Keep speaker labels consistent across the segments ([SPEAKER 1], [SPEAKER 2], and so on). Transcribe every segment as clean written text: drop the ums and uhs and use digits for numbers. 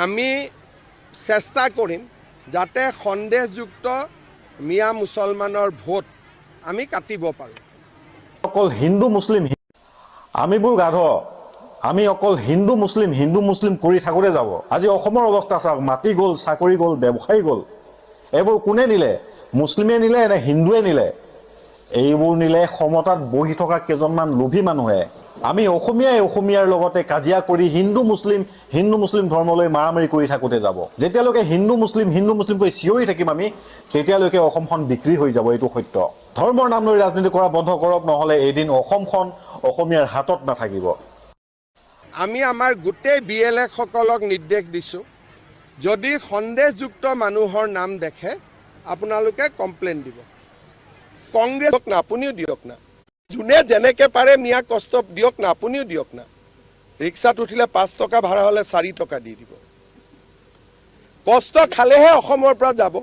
[SPEAKER 1] আমি চেষ্টা কৰিম যাতে সন্দেহযুক্ত মিয়া মুছলমানৰ ভোট আমি কাটিব পাৰোঁ।
[SPEAKER 2] অকল হিন্দু মুছলিম আমিবোৰ গাধ, আমি অকল হিন্দু মুছলিম কৰি থাকোঁতে যাব। আজি অসমৰ অৱস্থা চাওক, মাটি গ'ল, চাকৰি গ'ল, ব্যৱসায়ী গ'ল। এইবোৰ কোনে নিলে? মুছলিমে নিলে নে হিন্দুৱে নিলে? এইবোৰ নিলে সমতাত বহি থকা কেইজনমান লোভী মানুহে। আমি অসমীয়াৰ লগতে কাজিয়া কৰি হিন্দু মুছলিম ধৰ্মলৈ মাৰামাৰি কৰি থাকোঁতে যাব। যেতিয়ালৈকে হিন্দু মুছলিম কৈ চিঞৰি থাকিম আমি, তেতিয়ালৈকে অসমখন বিক্ৰী হৈ যাব। এইটো সত্য। ধৰ্মৰ নাম লৈ ৰাজনীতি কৰা বন্ধ কৰক, নহ'লে এদিন অসমখন অসমীয়াৰ হাতত নাথাকিব।
[SPEAKER 1] আমি আমাৰ গোটেই BLA সকলক নিৰ্দেশ দিছোঁ, যদি সন্দেহযুক্ত মানুহৰ নাম দেখে আপোনালোকে কমপ্লেইন দিব। কংগ্ৰেছক না, আপুনিও দিয়ক না, যোনে যেনেকৈ পাৰে মিয়াক কষ্ট দিয়ক না, আপুনিও দিয়ক না। ৰিক্সাত উঠিলে 5 টকা ভাড়া হ'লে 4 টকা দি দিব। কষ্ট খালেহে অসমৰ পৰা যাব।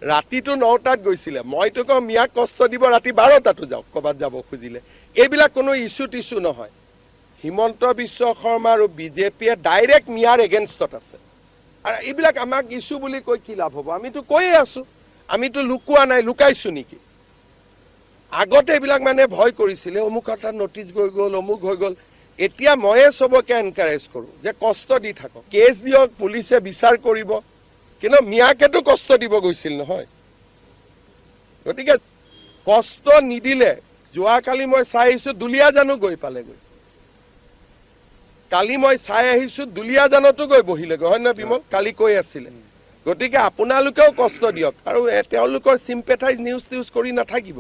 [SPEAKER 1] ৰাতিটো 9টাত গৈছিলে, মইতো কওঁ মিয়াক কষ্ট দিব ৰাতি 12টাতো যাওক ক'ৰবাত যাব খুজিলে। এইবিলাক কোনো ইছ্যু নহয়। হিমন্ত বিশ্ব শৰ্মা আৰু BJPয়ে ডাইৰেক্ট মিয়াৰ এগেইনষ্টত আছে। আৰু এইবিলাক আমাক ইছ্যু বুলি কৈ কি লাভ হ'ব? আমিতো কৈয়ে আছোঁ, আমিতো লুকোৱা নাই, লুকাইছোঁ নেকি? আগতে এইবিলাক মানে ভয় কৰিছিলে, অমুক এটা নটিচ গৈ গ'ল, অমুক হৈ গ'ল। এতিয়া ময়ে চবকে এনকাৰেজ কৰোঁ যে কষ্ট দি থাকক, কেছ দিয়ক, পুলিচে বিচাৰ কৰিব। কিন্তু মিয়াকেতো কষ্ট দিব গৈছিল নহয়। গতিকে কষ্ট নিদিলে, যোৱাকালি মই চাই আহিছোঁ দুলীয়াজানো গৈ পালেগৈ। কালি মই চাই আহিছোঁ দুলীয়াজানতো গৈ বহিলেগৈ, হয় নহয় বিমল? কালি কৈ আছিলে। গতিকে আপোনালোকেও কষ্ট দিয়ক, আৰু তেওঁলোকৰ চিম্পেথাইজ নিউজ কৰি নাথাকিব।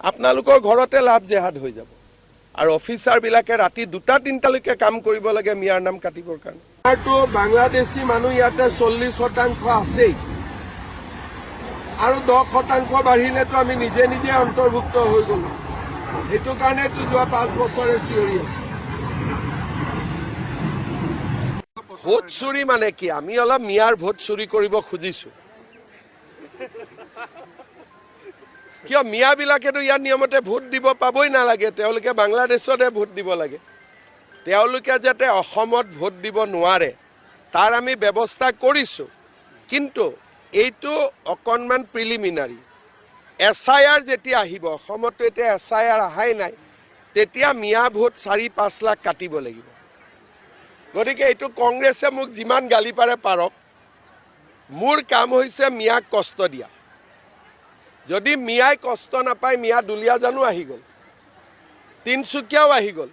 [SPEAKER 1] আপোনালোকৰ ঘৰতে লাভ জেহাদ হৈ যাব। আৰু অফিচাৰবিলাকে ৰাতি 2-3টালৈকে কাম কৰিব লাগে মিয়াৰ নাম কাটিবৰ কাৰণে। আমাৰতো বাংলাদেশী মানুহ ইয়াতে 40% আছেই, আৰু 10% বাঢ়িলেতো আমি নিজে অন্তৰ্ভুক্ত হৈ গ'লো। সেইটো কাৰণেতো যোৱা 5 বছৰে চিঞৰি আছো। ভোট চুৰি মানে কি? আমি অলপ মিয়াৰ ভোট চুৰি কৰিব খুজিছোঁ। কিয়? মিয়াবিলাকেতো ইয়াৰ নিয়মতে ভোট দিব পাবই নালাগে, তেওঁলোকে বাংলাদেশতে ভোট দিব লাগে। তেওঁলোকে যাতে অসমত ভোট দিব নোৱাৰে তাৰ আমি ব্যৱস্থা কৰিছোঁ। কিন্তু এইটো অকণমান প্ৰিলিমিনাৰী। SIR যেতিয়া আহিব, অসমতো এতিয়া SIR অহাই নাই, তেতিয়া মিয়া ভোট 4-5 লাখ কাটিব লাগিব। গতিকে এইটো কংগ্ৰেছে মোক যিমান গালি পাৰে পাৰক, মোৰ কাম হৈছে মিয়াক কষ্ট দিয়া। যদি মিয়াই কষ্ট নাপায়, মিয়া দুলীয়াজানো আহি গ'ল, তিনিচুকীয়াও আহি গ'ল।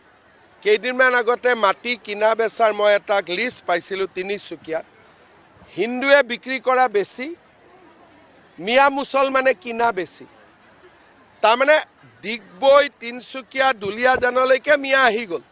[SPEAKER 1] কেইদিনমান আগতে মাটি কিনা বেচাৰ মই এটা লিষ্ট পাইছিলোঁ তিনিচুকীয়াত। হিন্দুৱে বিক্ৰী কৰা বেছি, মিয়া মুছলমানে কিনা বেছি। তাৰমানে ডিগবৈ, তিনিচুকীয়া, দুলীয়াজানলৈকে মিয়া আহি গ'ল।